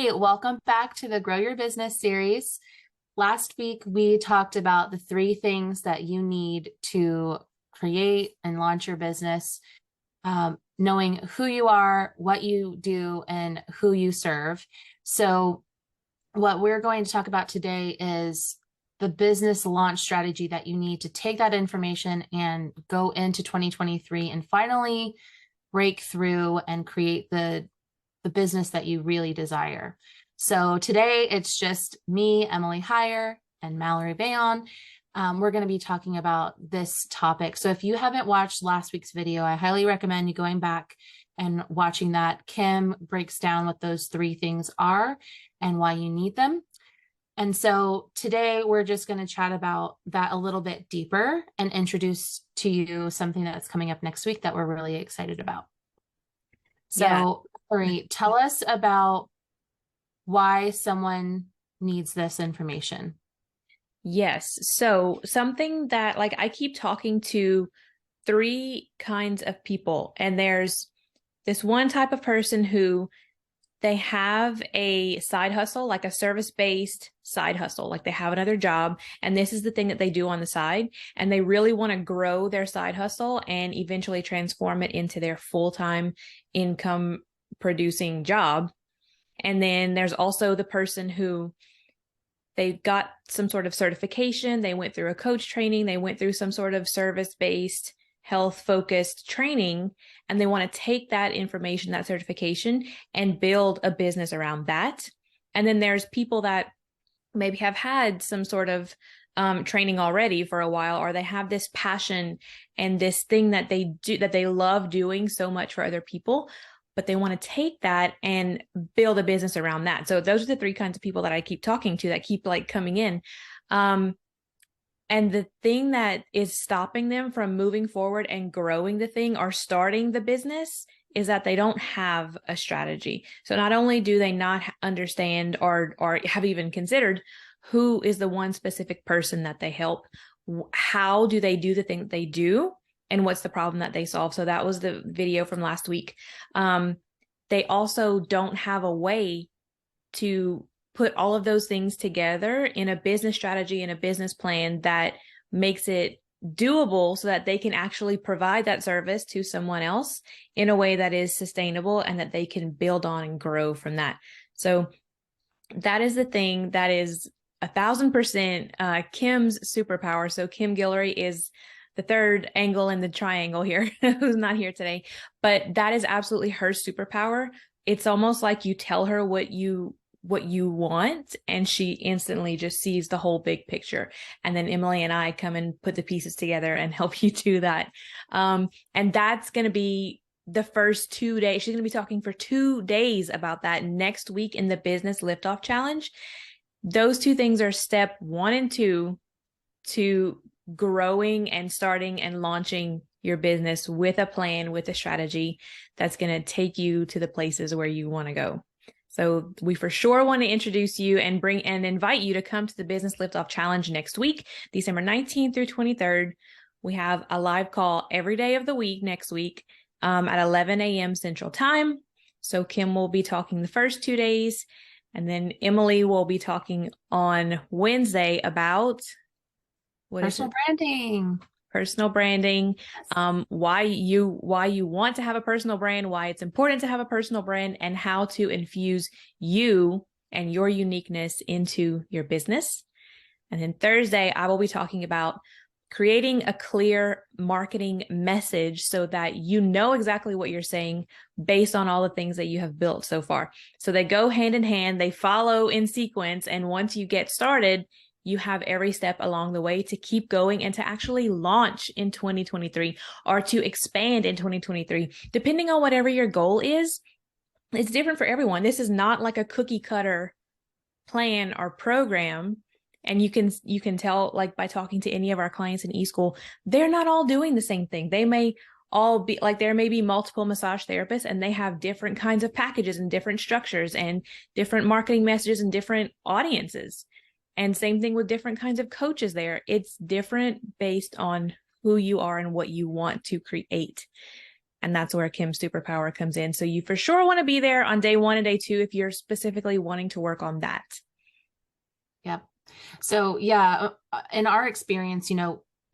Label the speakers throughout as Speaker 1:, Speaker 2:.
Speaker 1: Hey, welcome back to the Grow Your Business series. Last week, we talked about the three things that you need to create and launch your business, knowing who you are, what you do, and who you serve. So, what we're going to talk about today is the business launch strategy that you need to take that information and go into 2023 and finally break through and create the business that you really desire. So today it's just me, Emily Heyer, and Malerie Veillon. We're going to be talking about this topic. So if you haven't watched last week's video, I highly recommend you going back and watching that. Kim breaks down what those three things are and why you need them. And so today we're just going to chat about that a little bit deeper and introduce to you something that's coming up next week that we're really excited about. So, Malerie, tell us about why someone needs this information.
Speaker 2: Yes. So something that I keep talking to three kinds of people, and there's this one type of person who they have a side hustle, like a service-based side hustle, like they have another job, and this is the thing that they do on the side, and they really want to grow their side hustle and eventually transform it into their full-time income producing job. And then there's also the person who they got some sort of certification, they went through a coach training, they went through some sort of service-based health-focused training, and they want to take that information, that certification, and build a business around that. And then there's people that maybe have had some sort of training already for a while, or they have this passion and this thing that they do, that they love doing so much for other people, but they want to take that and build a business around that. So those are the three kinds of people that I keep talking to that keep coming in. And the thing that is stopping them from moving forward and growing the thing or starting the business is that they don't have a strategy. So not only do they not understand or have even considered who is the one specific person that they help, how do they do the thing that they do, and what's the problem that they solve. So that was the video from last week. They also don't have a way to put all of those things together in a business strategy and a business plan that makes it doable so that they can actually provide that service to someone else in a way that is sustainable and that they can build on and grow from that. So that is the thing that is 1,000% Kim's superpower. So Kim Guillory is the third angle in the triangle here, who's not here today, but that is absolutely her superpower. It's almost like you tell her what you want, and she instantly just sees the whole big picture. And then Emily and I come and put the pieces together and help you do that. And that's going to be the first 2 days. She's going to be talking for 2 days about that next week in the Business Liftoff Challenge. Those two things are step 1 and 2 to growing and starting and launching your business with a plan, with a strategy that's going to take you to the places where you want to go. So we for sure want to introduce you and bring and invite you to come to the Business Liftoff Challenge next week, December 19th through 23rd. We have a live call every day of the week next week at 11 a.m. Central Time. So Kim will be talking the first 2 days, and then Emily will be talking on Wednesday about
Speaker 1: Personal branding.
Speaker 2: Personal branding, why you want to have a personal brand, why it's important to have a personal brand, and how to infuse you and your uniqueness into your business. And then Thursday, I will be talking about creating a clear marketing message so that you know exactly what you're saying based on all the things that you have built so far. So they go hand in hand, they follow in sequence, and once you get started, you have every step along the way to keep going and to actually launch in 2023 or to expand in 2023, depending on whatever your goal is. It's different for everyone. This is not like a cookie cutter plan or program. And you can tell, like, by talking to any of our clients in eSchool, they're not all doing the same thing. They may all be like, there may be multiple massage therapists and they have different kinds of packages and different structures and different marketing messages and different audiences. And same thing with different kinds of coaches there. It's different based on who you are and what you want to create. And that's where Kim's superpower comes in. So you for sure want to be there on day 1 and day 2 if you're specifically wanting to work on that.
Speaker 1: Yep. So yeah, in our experience,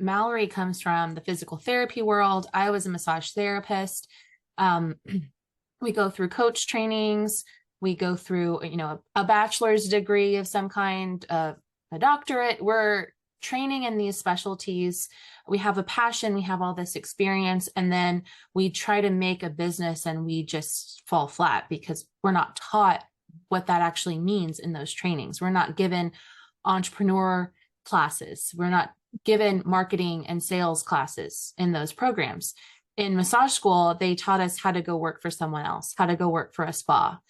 Speaker 1: Mallory comes from the physical therapy world. I was a massage therapist. Um, we go through coach trainings. We go through, a bachelor's degree of some kind, a doctorate. We're training in these specialties. We have a passion. We have all this experience. And then we try to make a business and we just fall flat because we're not taught what that actually means in those trainings. We're not given entrepreneur classes. We're not given marketing and sales classes in those programs. In massage school, they taught us how to go work for someone else, how to go work for a spa.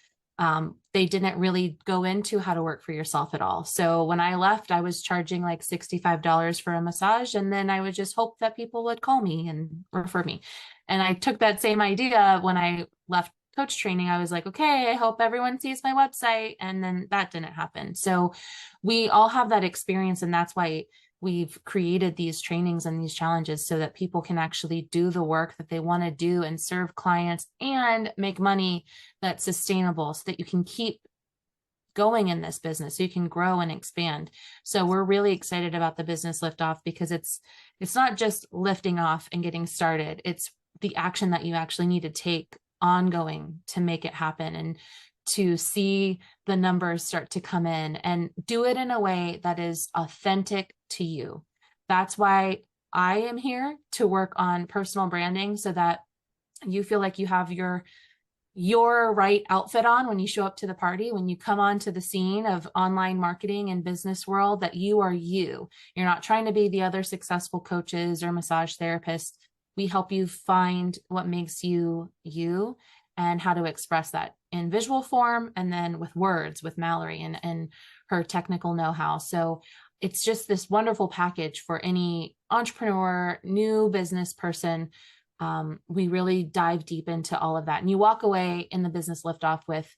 Speaker 1: They didn't really go into how to work for yourself at all. So when I left, I was charging like $65 for a massage. And then I would just hope that people would call me and refer me. And I took that same idea when I left coach training. I was like, okay, I hope everyone sees my website. And then that didn't happen. So we all have that experience. And that's why we've created these trainings and these challenges so that people can actually do the work that they want to do and serve clients and make money that's sustainable so that you can keep going in this business, so you can grow and expand. So we're really excited about the business liftoff because it's not just lifting off and getting started. It's the action that you actually need to take ongoing to make it happen and to see the numbers start to come in, and do it in a way that is authentic to you. That's why I am here to work on personal branding so that you feel like you have your right outfit on when you show up to the party, when you come onto the scene of online marketing and business world, that you are you. You're not trying to be the other successful coaches or massage therapists. We help you find what makes you you and how to express that in visual form and then with words with Malerie and her technical know-how. So it's just this wonderful package for any entrepreneur, new business person. We really dive deep into all of that. And you walk away in the business liftoff with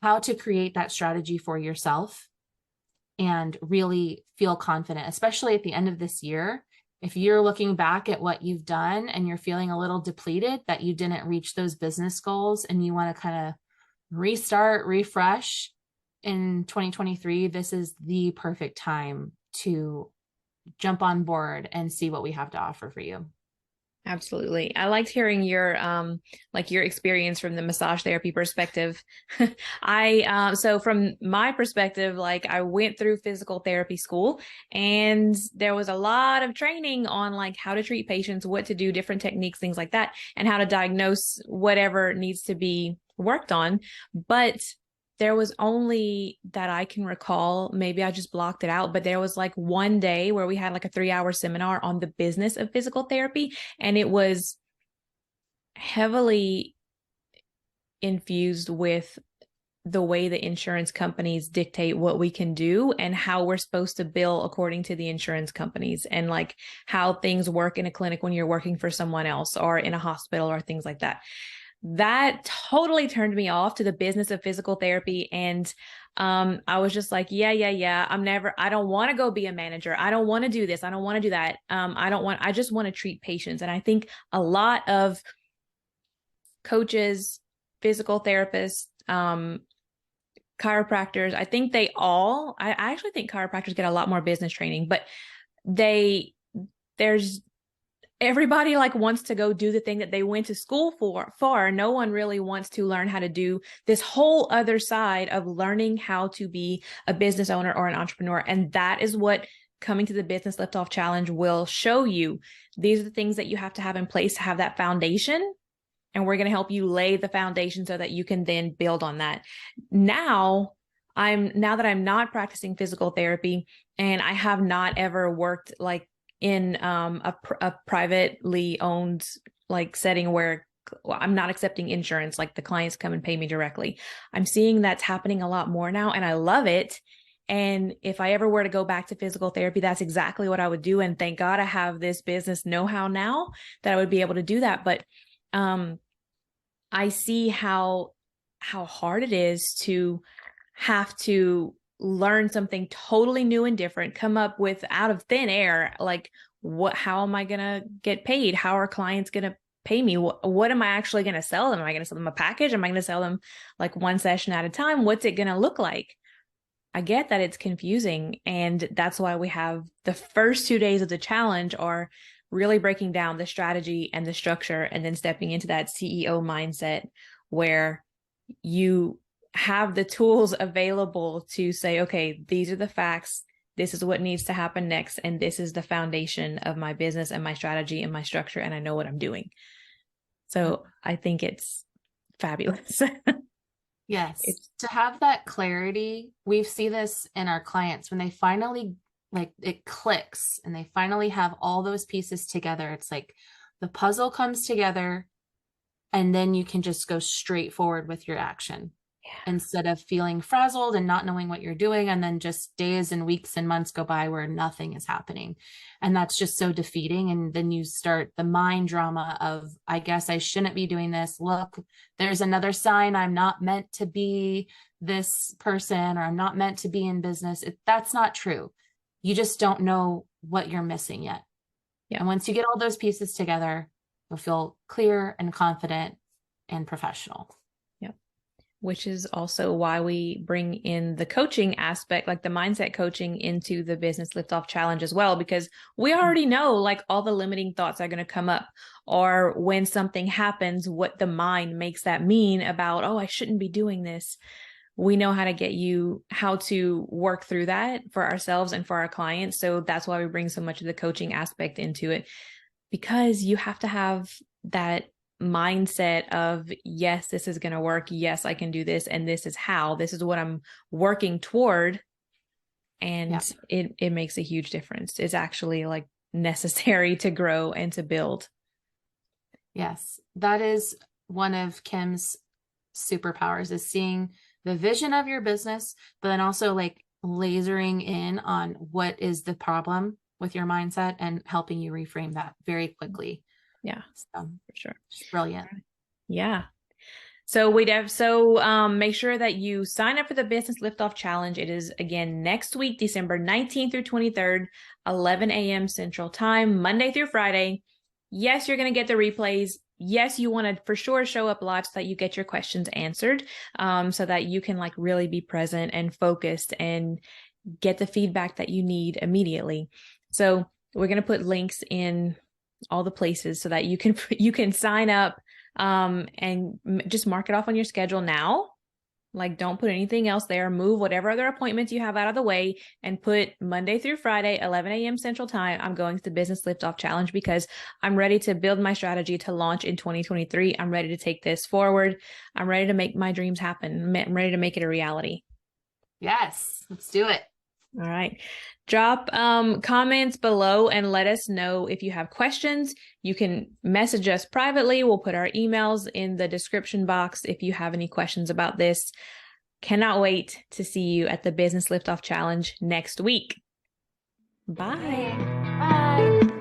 Speaker 1: how to create that strategy for yourself and really feel confident, especially at the end of this year. If you're looking back at what you've done and you're feeling a little depleted that you didn't reach those business goals and you want to kind of restart, refresh in 2023, this is the perfect time to jump on board and see what we have to offer for you.
Speaker 2: Absolutely. I liked hearing your your experience from the massage therapy perspective. So from my perspective, like I went through physical therapy school and there was a lot of training on like how to treat patients, what to do, different techniques, things like that, and how to diagnose whatever needs to be worked on. But there was only that I can recall, maybe I just blocked it out, but there was like one day where we had like a 3-hour seminar on the business of physical therapy. And it was heavily infused with the way the insurance companies dictate what we can do and how we're supposed to bill according to the insurance companies, and like how things work in a clinic when you're working for someone else or in a hospital or things like that. That totally turned me off to the business of physical therapy. And I was just like, yeah. I don't want to go be a manager. I don't want to do this. I don't want to do that. I just want to treat patients. And I think a lot of coaches, physical therapists, chiropractors, I actually think chiropractors get a lot more business training, but everybody like wants to go do the thing that they went to school for. No one really wants to learn how to do this whole other side of learning how to be a business owner or an entrepreneur. And that is what coming to the Business Liftoff Challenge will show you. These are the things that you have to have in place to have that foundation. And we're going to help you lay the foundation so that you can then build on that. Now that I'm not practicing physical therapy and I have not ever worked like in a privately owned like setting where I'm not accepting insurance, like the clients come and pay me directly. I'm seeing that's happening a lot more now, and I love it. And if I ever were to go back to physical therapy, that's exactly what I would do. And thank God I have this business know-how now that I would be able to do that. But I see how hard it is to have to learn something totally new and different, come up with out of thin air, like how am I going to get paid? How are clients going to pay me? What am I actually going to sell them? Am I going to sell them a package? Am I going to sell them like one session at a time? What's it going to look like? I get that it's confusing. And that's why we have the first 2 days of the challenge are really breaking down the strategy and the structure, and then stepping into that CEO mindset where you have the tools available to say, okay, these are the facts. This is what needs to happen next. And this is the foundation of my business and my strategy and my structure. And I know what I'm doing. So I think it's fabulous.
Speaker 1: Yes. To have that clarity, we see this in our clients when they finally, like, it clicks and they finally have all those pieces together. It's like the puzzle comes together, and then you can just go straight forward with your action instead of feeling frazzled and not knowing what you're doing. And then just days and weeks and months go by where nothing is happening. And that's just so defeating. And then you start the mind drama of, I guess I shouldn't be doing this. Look, there's another sign I'm not meant to be this person, or I'm not meant to be in business. That's not true. You just don't know what you're missing yet.
Speaker 2: Yeah.
Speaker 1: And once you get all those pieces together, you'll feel clear and confident and professional.
Speaker 2: Which is also why we bring in the coaching aspect, like the mindset coaching, into the Business Liftoff Challenge as well, because we already know like all the limiting thoughts are going to come up, or when something happens, what the mind makes that mean about, oh, I shouldn't be doing this. We know how to get you how to work through that for ourselves and for our clients. So that's why we bring so much of the coaching aspect into it, because you have to have that mindset of, yes, this is going to work. Yes, I can do this. And this is how, this is what I'm working toward. And it makes a huge difference. It's actually like necessary to grow and to build.
Speaker 1: Yes. That is one of Kim's superpowers, is seeing the vision of your business, but then also like lasering in on what is the problem with your mindset and helping you reframe that very quickly.
Speaker 2: Yeah,
Speaker 1: so,
Speaker 2: for sure.
Speaker 1: Brilliant.
Speaker 2: Yeah. So make sure that you sign up for the Business Liftoff Challenge. It is again next week, December 19th through 23rd, 11 a.m. Central Time, Monday through Friday. Yes, you're going to get the replays. Yes, you want to for sure show up live so that you get your questions answered, so that you can like really be present and focused and get the feedback that you need immediately. So we're going to put links in all the places so that you can sign up, and just mark it off on your schedule now. Like, don't put anything else there. Move whatever other appointments you have out of the way and put Monday through Friday, 11 a.m. Central Time. I'm going to the Business Liftoff Challenge because I'm ready to build my strategy to launch in 2023. I'm ready to take this forward. I'm ready to make my dreams happen. I'm ready to make it a reality.
Speaker 1: Yes, let's do it.
Speaker 2: All right. Drop comments below and let us know if you have questions. You can message us privately. We'll put our emails in the description box if you have any questions about this. Cannot wait to see you at the Business Liftoff Challenge next week. Bye.
Speaker 1: Bye.